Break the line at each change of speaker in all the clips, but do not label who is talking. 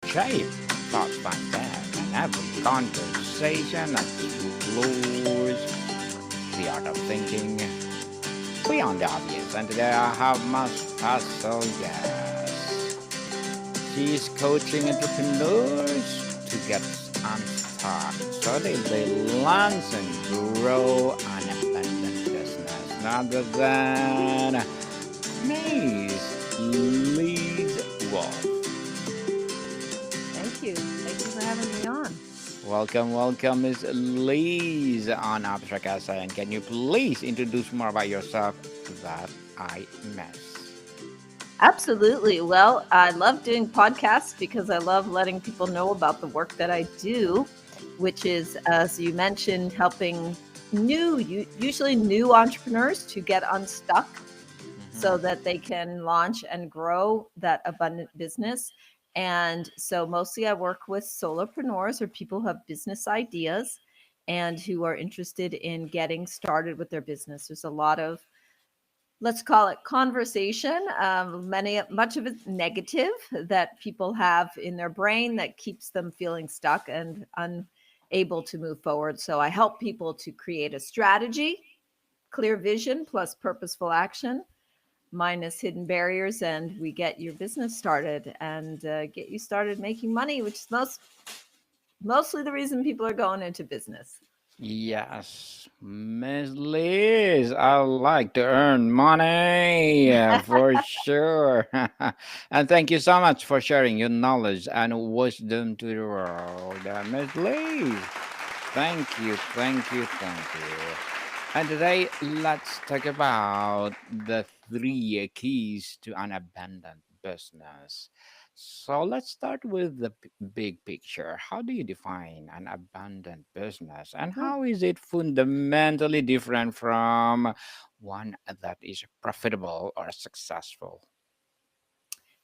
shape thoughts like that, and every conversation explores the art of thinking beyond the obvious. And today I have my special guest. She's coaching entrepreneurs to get unstuck so they launch and grow an abundant business. None other than Miss Liz Wolfe.
Thank you. Thank you for having me on.
Welcome, Miss Liz on Abstract Essay. And can you please introduce more about yourself that I miss?
Absolutely. Well, I love doing podcasts because I love letting people know about the work that I do, which is, as you mentioned, helping usually new entrepreneurs to get unstuck so
Mhm.
that they can launch and grow that abundant business. And so mostly I work with solopreneurs or people who have business ideas and who are interested in getting started with their business. There's a lot of, let's call it, conversation, much of it negative, that people have in their brain that keeps them feeling stuck and unable to move forward. So I help people to create a strategy, clear vision plus purposeful action minus hidden barriers, and we get your business started and get you started making money, which is mostly the reason people are going into business.
Yes, Miss Liz, I like to earn money for sure. And thank you so much for sharing your knowledge and wisdom to the world, Miss Liz. Thank you. And today, let's talk about the three keys to an abundant business. So let's start with the big picture. How do you define an abundant business, and how is it fundamentally different from one that is profitable or successful?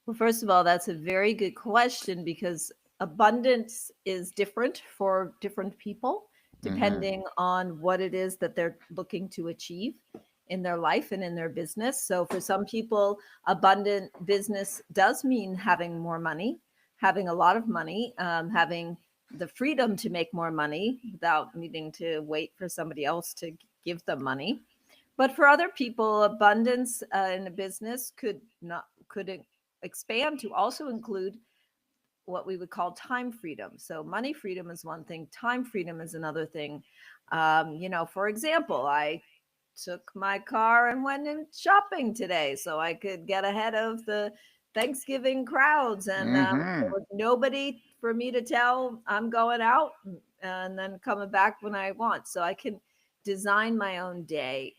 Well, first of all, that's a very good question because abundance is different for different people
Mm-hmm.
depending on what it is that they're looking to achieve in their life and in their business. So, for some people, abundant business does mean having more money, having a lot of money, having the freedom to make more money without needing to wait for somebody else to give them money. But for other people, abundance in a business could expand to also include what we would call time freedom. So money freedom is one thing, time freedom is another thing. For example, I took my car and went in shopping today so I could get ahead of the Thanksgiving crowds, and there
Mm-hmm.
was nobody for me to tell I'm going out and then coming back when I want. So I can design my own day.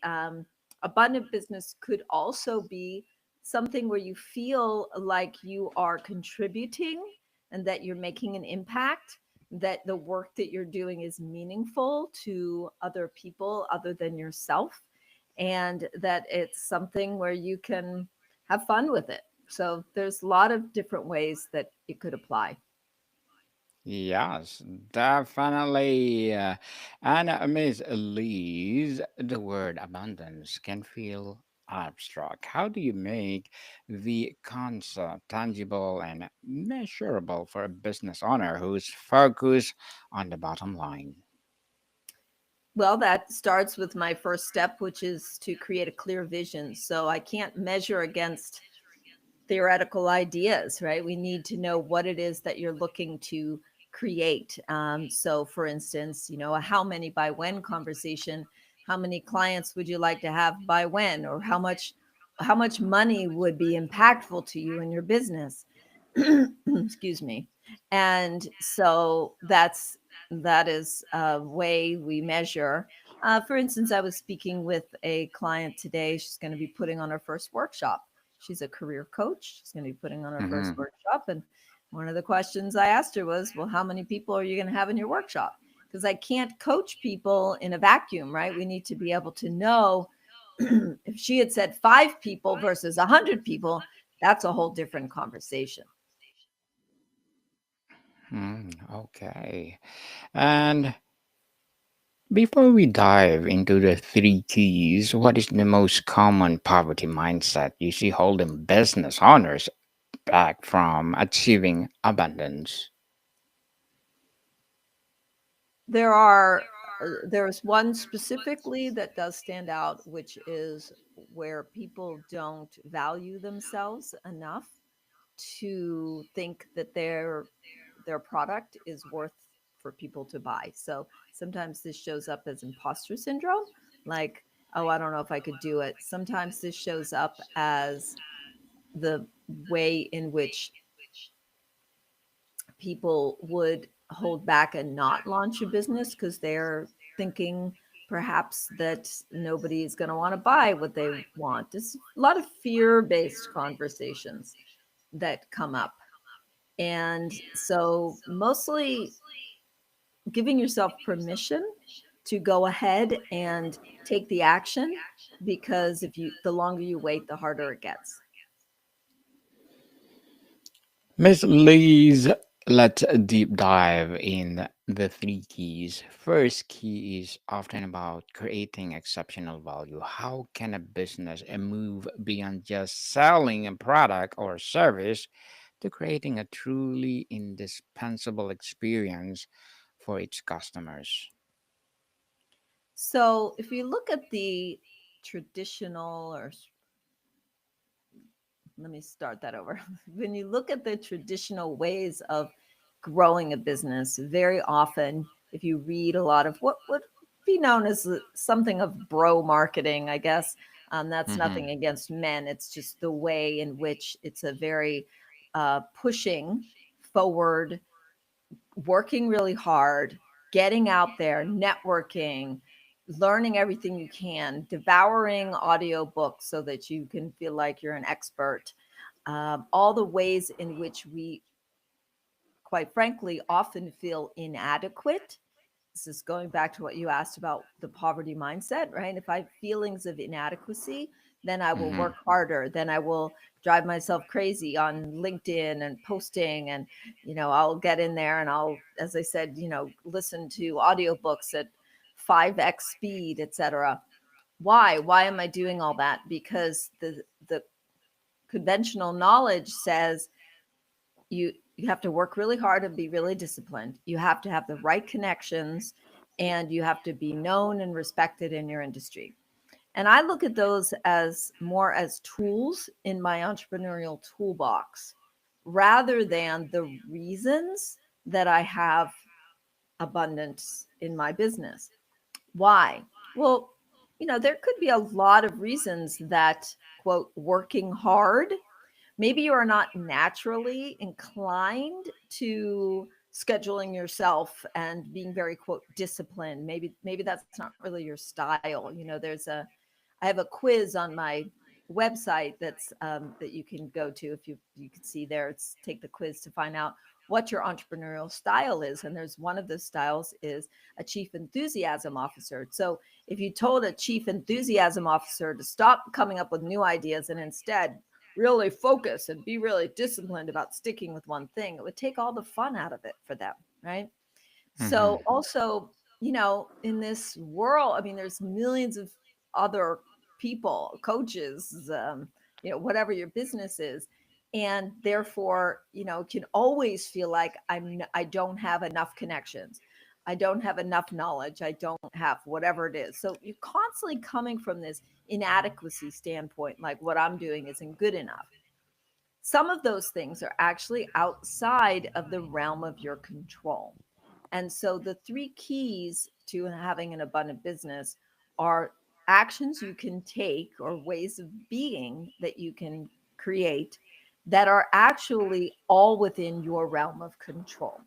Abundant business could also be something where you feel like you are contributing and that you're making an impact, that the work that you're doing is meaningful to other people other than yourself, and that it's something where you can have fun with it. So there's a lot of different ways that it could apply.
Yes, definitely. And Miss Elise, the word abundance can feel abstract. How do you make the concept tangible and measurable for a business owner who's focused on the bottom line?
Well, that starts with my first step, which is to create a clear vision. So I can't measure against theoretical ideas, right? We need to know what it is that you're looking to create. So, for instance, a how many by when conversation. How many clients would you like to have by when, or how much money would be impactful to you in your business? Excuse me. And so that is a way we measure. For instance, I was speaking with a client today. She's going to be putting on her first workshop. She's a career coach. She's going to be putting on her first
Mm-hmm.
workshop. And one of the questions I asked her was, well, how many people are you going to have in your workshop? Because I can't coach people in a vacuum, right? We need to be able to know. If she had said 5 people versus 100 people, that's a whole different conversation.
Okay. And before we dive into the three keys, what is the most common poverty mindset you see holding business owners back from achieving abundance?
There's one specifically that does stand out, which is where people don't value themselves enough to think that their product is worth for people to buy. So sometimes this shows up as imposter syndrome, like, oh, I don't know if I could do it. Sometimes this shows up as the way in which people would hold back and not launch a business because they're thinking perhaps that nobody is going to want to buy what they want. There's a lot of fear based conversations that come up. And so, mostly giving yourself permission to go ahead and take the action, because if you the longer you wait, the harder it gets.
Miss Lee's, let's deep dive in the three keys. First key is often about creating exceptional value. How can a business move beyond just selling a product or service to creating a truly indispensable experience for its customers?
So, if you look at the traditional, or let me start that over. When you look at the traditional ways of growing a business, very often, if you read a lot of what would be known as something of bro marketing, I guess, that's
Mm-hmm.
nothing against men. It's just the way in which it's a very pushing forward, working really hard, getting out there, networking, learning everything you can, devouring audiobooks so that you can feel like you're an expert. All the ways in which we, quite frankly, often feel inadequate. This is going back to what you asked about the poverty mindset, right? If I have feelings of inadequacy, then I will
Mm-hmm.
work harder. Then I will drive myself crazy on LinkedIn and posting. And, I'll get in there and I'll, as I said, listen to audiobooks at 5x speed, etc. Why am I doing all that? Because the conventional knowledge says you have to work really hard and be really disciplined. You have to have the right connections, and you have to be known and respected in your industry. And I look at those as more as tools in my entrepreneurial toolbox rather than the reasons that I have abundance in my business. Why? Well, there could be a lot of reasons that, quote, working hard, maybe you are not naturally inclined to scheduling yourself and being very, quote, disciplined. Maybe that's not really your style. I have a quiz on my website that you can go to. If you can see there, it's take the quiz to find out what your entrepreneurial style is. And there's one of the styles is a chief enthusiasm officer. So if you told a chief enthusiasm officer to stop coming up with new ideas and instead really focus and be really disciplined about sticking with one thing, it would take all the fun out of it for them, right?
Mm-hmm.
So also, in this world, I mean, there's millions of other people, coaches, whatever your business is, and therefore, can always feel like I don't have enough connections. I don't have enough knowledge. I don't have whatever it is. So you're constantly coming from this inadequacy standpoint, like what I'm doing isn't good enough. Some of those things are actually outside of the realm of your control. And so the three keys to having an abundant business are actions you can take or ways of being that you can create that are actually all within your realm of control.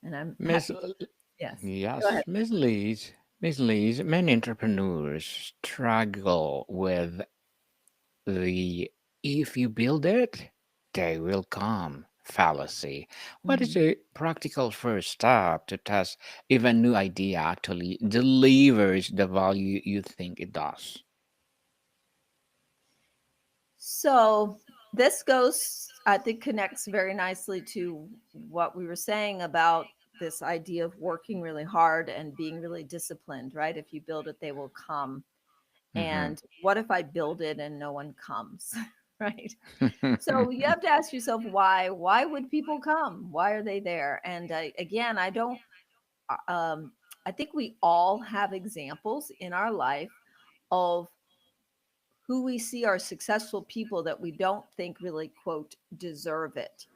And I'm
Miss,
happy to, yes, go
yes,
ahead.
Miss Lee's, many entrepreneurs struggle with the if you build it, they will come fallacy. What is
Mhm.
a practical first step to test if a new idea actually delivers the value you think it does?
So this goes, I think, connects very nicely to what we were saying about this idea of working really hard and being really disciplined, right? If you build it, they will come.
Mm-hmm.
And what if I build it and no one comes? right? So you have to ask yourself why. Why would people come? Why are they there? And again, I don't. I think we all have examples in our life of who we see are successful people that we don't think really quote deserve it.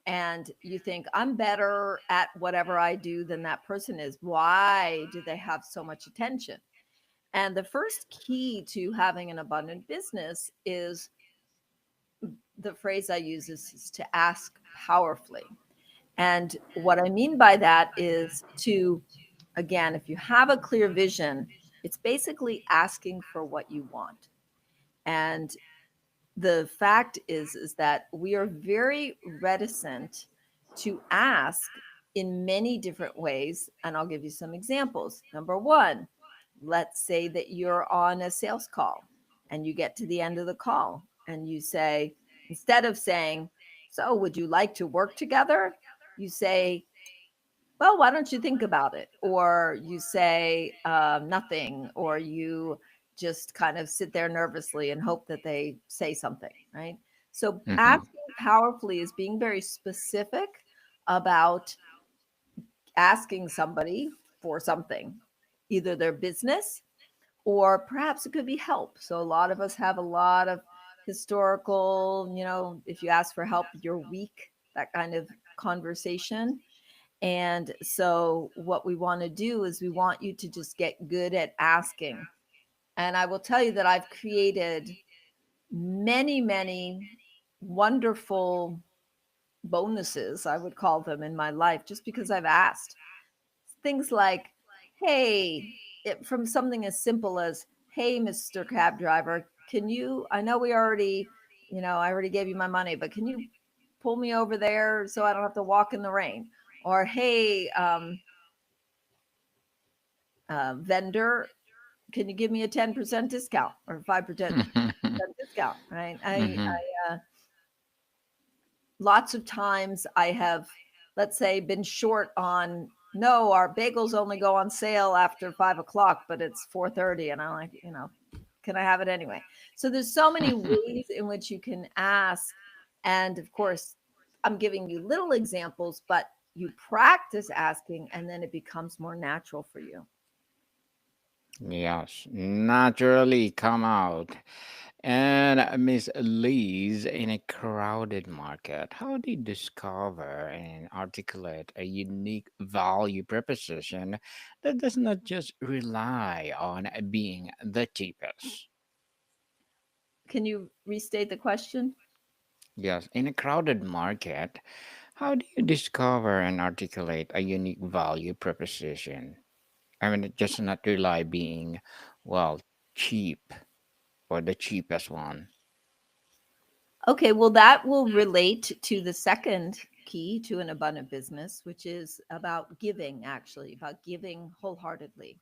And you think I'm better at whatever I do than that person is. Why do they have so much attention? And the first key to having an abundant business is the phrase I use is to ask powerfully. And what I mean by that is to, again, if you have a clear vision, it's basically asking for what you want. And the fact is that we are very reticent to ask in many different ways, and I'll give you some examples. Number one, let's say that you're on a sales call and you get to the end of the call and you say, instead of saying, so would you like to work together, you say, well, why don't you think about it? Or you say nothing, or you just kind of sit there nervously and hope that they say something, right? So
Mhm.
asking powerfully is being very specific about asking somebody for something, either their business or perhaps it could be help. So a lot of us have a lot of historical, if you ask for help, you're weak, that kind of conversation. And so, what we want to do is we want you to just get good at asking. And I will tell you that I've created many, many wonderful bonuses, I would call them, in my life just because I've asked. Things like, hey, from something as simple as, hey, Mr. Cab Driver, can you, I know we already, I already gave you my money, but can you pull me over there so I don't have to walk in the rain? Or, hey, vendor, can you give me a 10% discount or 5% discount? Right.
Mhm.
Lots of times I have, let's say, been short on, no, our bagels only go on sale after 5 o'clock, but it's 4:30. And I'm like, can I have it anyway? So there's so many ways in which you can ask. And of course, I'm giving you little examples, but you practice asking and then it becomes more natural for you.
Yes, naturally come out. And Miss Lee's in a crowded market, how do you discover and articulate a unique value proposition that does not just rely on being the cheapest?
Can you restate the question?
Yes, in a crowded market, how do you discover and articulate a unique value proposition? I mean, it just not rely being, well, cheap or the cheapest one.
Okay, well, that will relate to the second key to an abundant business, which is about giving, actually, about giving wholeheartedly.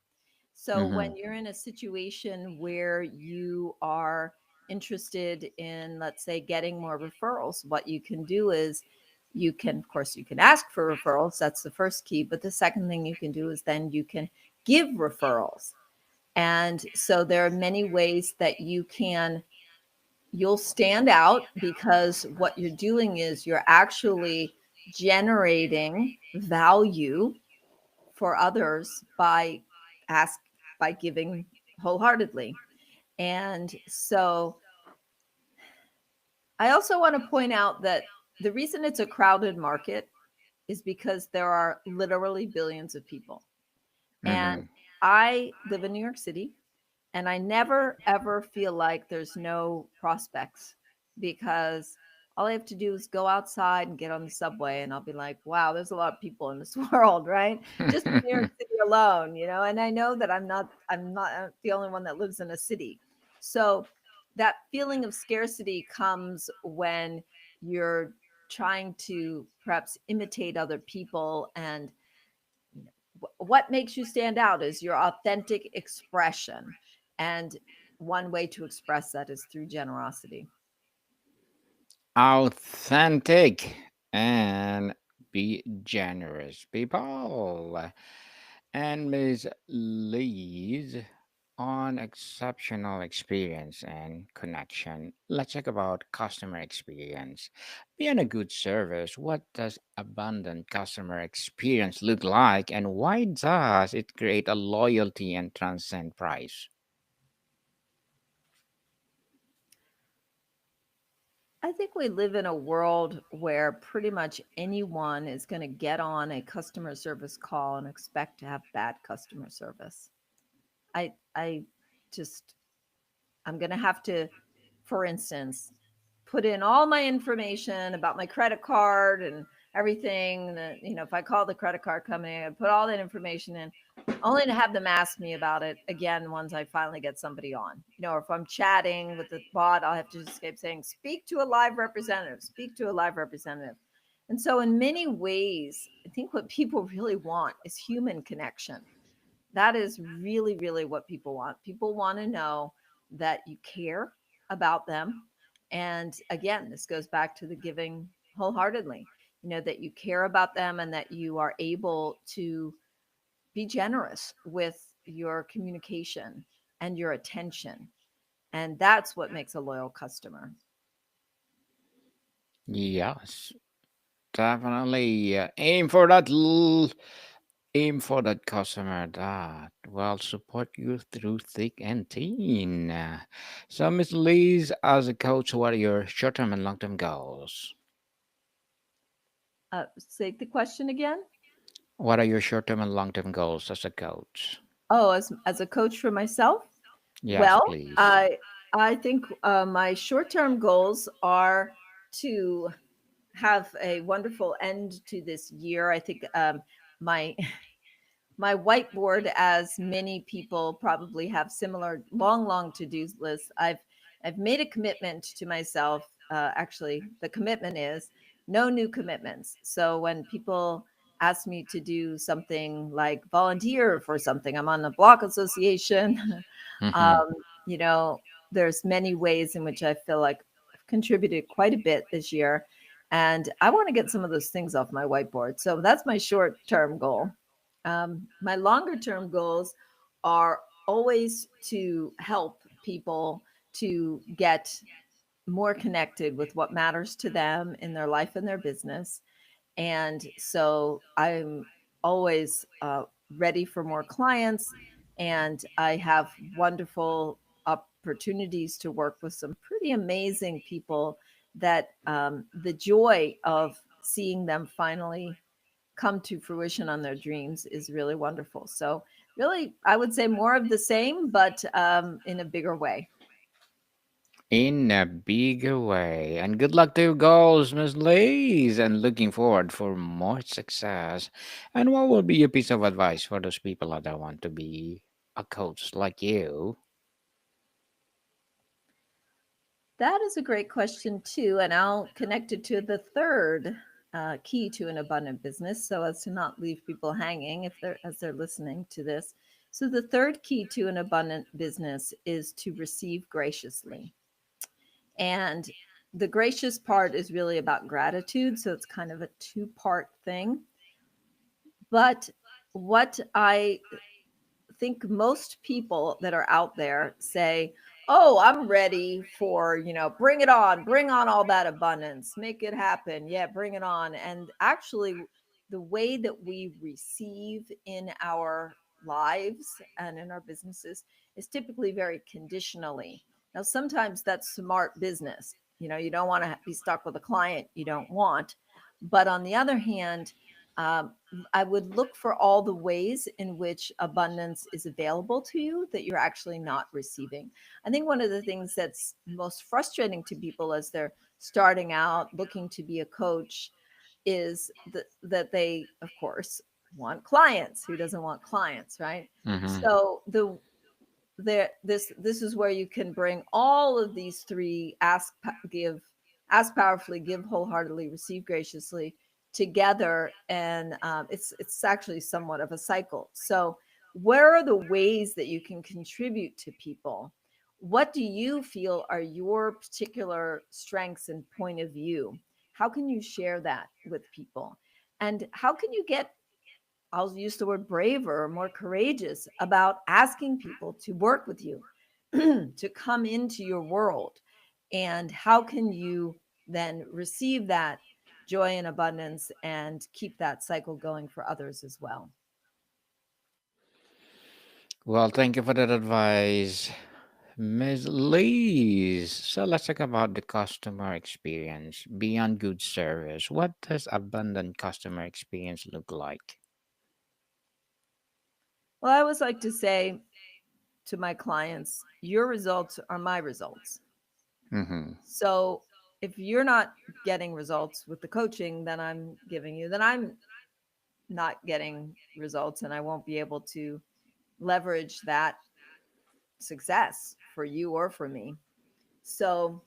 So, when
Mm-hmm.
you're in a situation where you are interested in, let's say, getting more referrals, what you can do is you can, of course, you can ask for referrals. That's the first key. But the second thing you can do is then you can give referrals. And so, there are many ways that you'll stand out because what you're doing is you're actually generating value for others ask by giving wholeheartedly. And so I also want to point out that the reason it's a crowded market is because there are literally billions of people. And
Mm-hmm.
I live in New York City. And I never ever feel like there's no prospects because all I have to do is go outside and get on the subway and I'll be like, wow, there's a lot of people in this world, right? Just in New York City alone, and I know that I'm not the only one that lives in a city. So that feeling of scarcity comes when you're trying to perhaps imitate other people and what makes you stand out is your authentic expression. And one way to express that is through generosity.
Authentic and be generous, people. And Miss Lee's. On exceptional experience and connection, let's talk about customer experience. Beyond a good service, what does abundant customer experience look like, and why does it create a loyalty and transcend price?
I think we live in a world where pretty much anyone is going to get on a customer service call and expect to have bad customer service. I just I'm going to have to, for instance, put in all my information about my credit card and everything that, if I call the credit card company, I put all that information in, only to have them ask me about it again once I finally get somebody on. Or if I'm chatting with the bot, I'll have to just keep saying, speak to a live representative, speak to a live representative. And so, in many ways, I think what people really want is human connection. That is really, really what people want. People want to know that you care about them. And again, this goes back to the giving wholeheartedly, that you care about them and that you are able to be generous with your communication and your attention. And that's what makes a loyal customer.
Yes, definitely. Aim for that customer that will support you through thick and thin. So, Miss Liz, as a coach, what are your short-term and long-term goals?
Say the question again.
What are your short-term and long-term goals as a coach?
Oh, as a coach for myself.
Yes,
Well,
please.
I think my short-term goals are to have a wonderful end to this year. I think my my whiteboard, as many people probably have similar long to-do lists. I've made a commitment to myself. Actually, the commitment is no new commitments. So when people ask me to do something like volunteer for something, I'm on the block association.
Mm-hmm.
um, you know, there's many ways in which I feel like I've contributed quite a bit this year, and I want to get some of those things off my whiteboard. So that's my short-term goal. My longer term goals are always to help people to get more connected with what matters to them in their life and their business. And so I'm always ready for more clients, and I have wonderful opportunities to work with some pretty amazing people that the joy of seeing them finally come to fruition on their dreams is really wonderful. So, really, I would say more of the same, but in a bigger way.
In a bigger way. And good luck to your goals, Miss Liz. And looking forward for more success. And what will be your piece of advice for those people that want to be a coach like you?
That is a great question, too. And I'll connect it to the third key to an abundant business so as to not leave people hanging if they're as they're listening to this. So the third key to an abundant business is to receive graciously. And the gracious part is really about gratitude. So it's kind of a two-part thing. But what I think most people that are out there say, "Oh, I'm ready for, bring on all that abundance, make it happen. Yeah, bring it on." And actually, the way that we receive in our lives and in our businesses is typically very conditionally. Now, sometimes that's smart business. You don't want to be stuck with a client you don't want. But on the other hand, um, I would look for all the ways in which abundance is available to you that you're actually not receiving. I think one of the things that's most frustrating to people as they're starting out looking to be a coach is that they, of course, want clients. Who doesn't want clients, right?
Mm-hmm.
So this is where you can bring all of these three: ask powerfully, give wholeheartedly, receive graciously together. And it's actually somewhat of a cycle. So where are the ways that you can contribute to people? What do you feel are your particular strengths and point of view? How can you share that with people? And how can you get I'll use the word braver, more courageous about asking people to work with you, to come into your world. And how can you then receive that joy and abundance and keep that cycle going for others as well?
Well, thank you for that advice, Ms. Liz. So let's talk about the customer experience. Beyond good service, what does abundant customer experience look like?
Well, I always like to say to my clients, your results are my results.
Mm-hmm.
So if you're not getting results with the coaching that I'm giving you, then I'm not getting results and I won't be able to leverage that success for you or for me. So,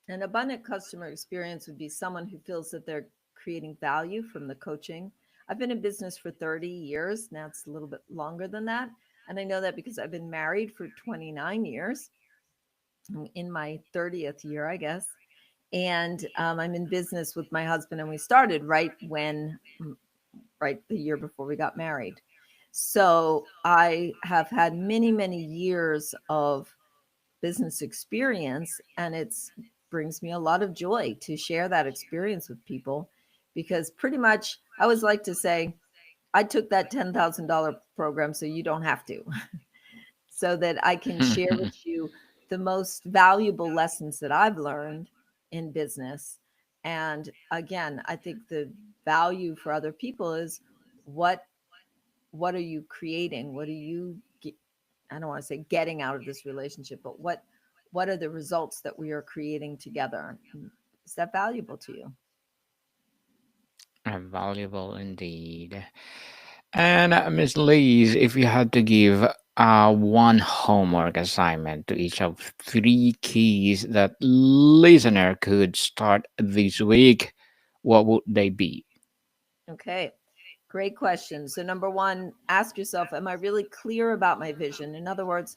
an abundant customer experience would be someone who feels that they're creating value from the coaching. I've been in business for 30 years. Now it's a little bit longer than that. And I know that because I've been married for 29 years. I'm in my 30th year, I guess. And I'm in business with my husband, and we started right the year before we got married. So I have had many, many years of business experience, and it's brings me a lot of joy to share that experience with people, because pretty much I always like to say I took that $10,000 program so you don't have to, so that I can share with you the most valuable lessons that I've learned in business. And again, I think the value for other people is what what are you creating? What are you I don't want to say getting out of this relationship, but what are the results that we are creating together? Is that valuable to you?
Valuable indeed. And Miss Liz, if you had to give one homework assignment to each of three keys that listener could start this week, what would they be?
Okay. Great question. So number one, ask yourself, am I really clear about my vision? In other words,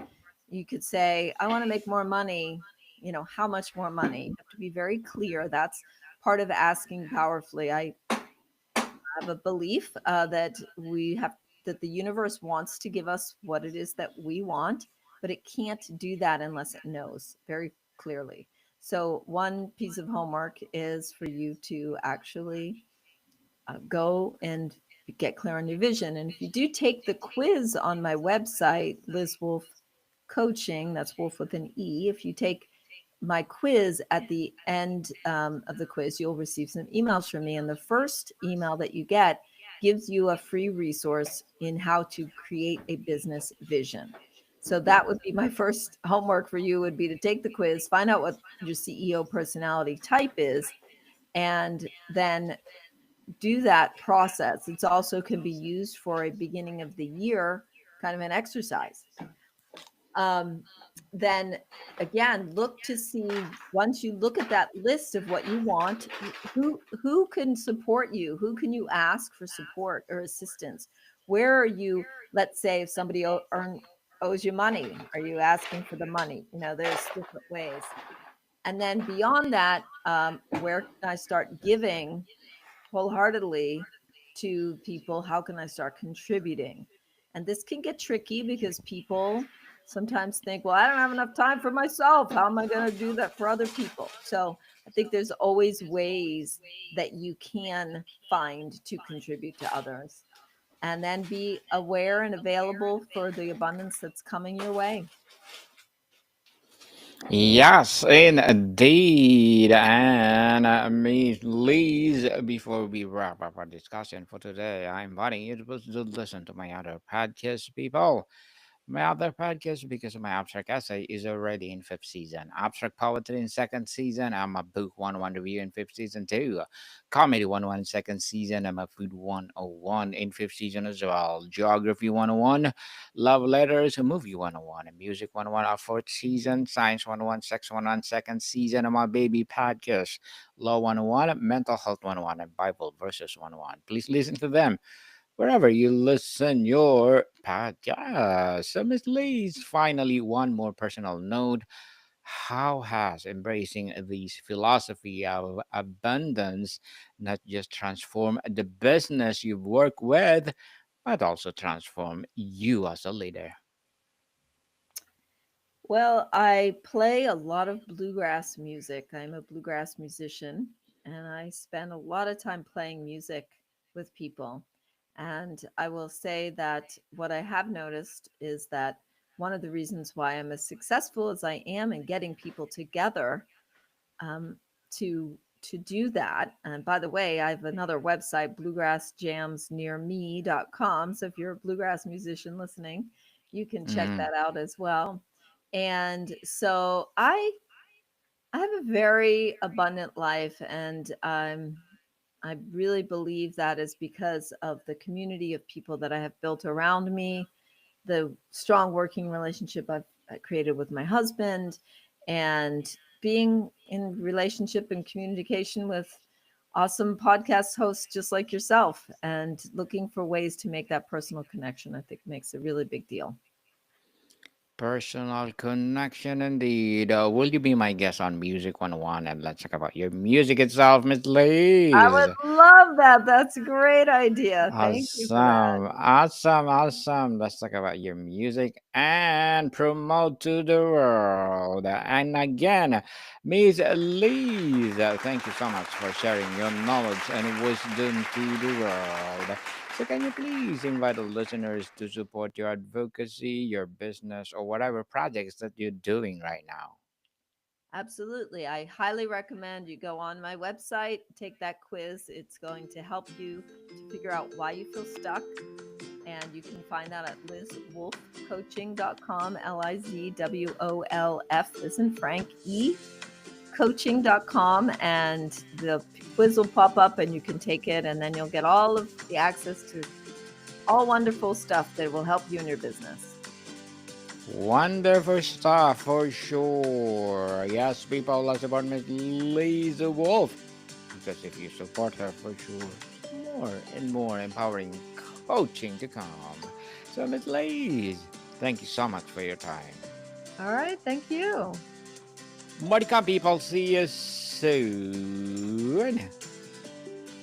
you could say, I want to make more money. How much more money? You have to be very clear. That's part of asking powerfully. I have a belief that the universe wants to give us what it is that we want, but it can't do that unless it knows very clearly. So one piece of homework is for you to actually go and get clear on your vision. And if you do take the quiz on my website, Liz Wolfe Coaching, that's Wolf with an E. If you take my quiz at the end of the quiz, you'll receive some emails from me. And the first email that you get gives you a free resource in how to create a business vision. So that would be my first homework for you, would be to take the quiz, find out what your CEO personality type is, and then do that process. It's also can be used for a beginning of the year kind of an exercise. Um, then again, look to see, once you look at that list of what you want, who can support you, who can you ask for support or assistance, where are you, let's say if somebody owes you money, are you asking for the money? There's different ways. And then beyond that, where can I start giving wholeheartedly to people? How can I start contributing? And this can get tricky because people sometimes think, well, I don't have enough time for myself. How am I going to do that for other people? So I think there's always ways that you can find to contribute to others, and then be aware and available for the abundance that's coming your way.
Yes, indeed. And Miss Liz, before we wrap up our discussion for today, I'm inviting you to listen to my other podcast, people. My other podcast, because my abstract essay is already in fifth season. Abstract poetry in second season. I'm a book 101 review in fifth season too. Comedy 101 in second season. I'm a food 101 in fifth season as well. Geography 101. Love letters, movie 101, and music 101 our fourth season. Science 101, sex 101 second season of my baby podcast. Law 101, mental health 101, and Bible verses 101. Please listen to them wherever you listen your podcast. So, Miss Lee's, finally, one more personal note. How has embracing this philosophy of abundance not just transformed the business you work with, but also transform you as a leader?
Well, I play a lot of bluegrass music. I'm a bluegrass musician, and I spend a lot of time playing music with people. And I will say that what I have noticed is that one of the reasons why I'm as successful as I am in getting people together um, to do that. And by the way, I have another website, bluegrassjamsnearme.com. So if you're a bluegrass musician listening, you can check
Mm,
that out as well. And so I have a very abundant life, and I really believe that is because of the community of people that I have built around me, the strong working relationship I've created with my husband, and being in relationship and communication with awesome podcast hosts just like yourself, and looking for ways to make that personal connection, I think makes a really big deal.
personal connection indeed. Will you be my guest on Music 101 and let's talk about your music itself, Miss
I
Liz?
would love that. That's a great idea. Thank you for that.
Awesome, awesome, awesome. Let's talk about your music and promote to the world. And again, Miss Liz, thank you so much for sharing your knowledge and wisdom to the world. So, can you please invite the listeners to support your advocacy, your business, or whatever projects that you're doing right now?
Absolutely. I highly recommend you go on my website, take that quiz. It's going to help you to figure out why you feel stuck. And you can find that at lizwolfcoaching.com, LIZWOLF, as in Frank, E, coaching.com. And the quiz will pop up and you can take it. And then you'll get all of the access to all wonderful stuff that will help you in your business.
Wonderful stuff for sure. Yes, people, let's support Miss Liz Wolfe. Because if you support her, for sure, more and more empowering coaching to come. So, Miss Liz, thank you so much for your time.
All right. Thank you.
More to come, people. See you soon.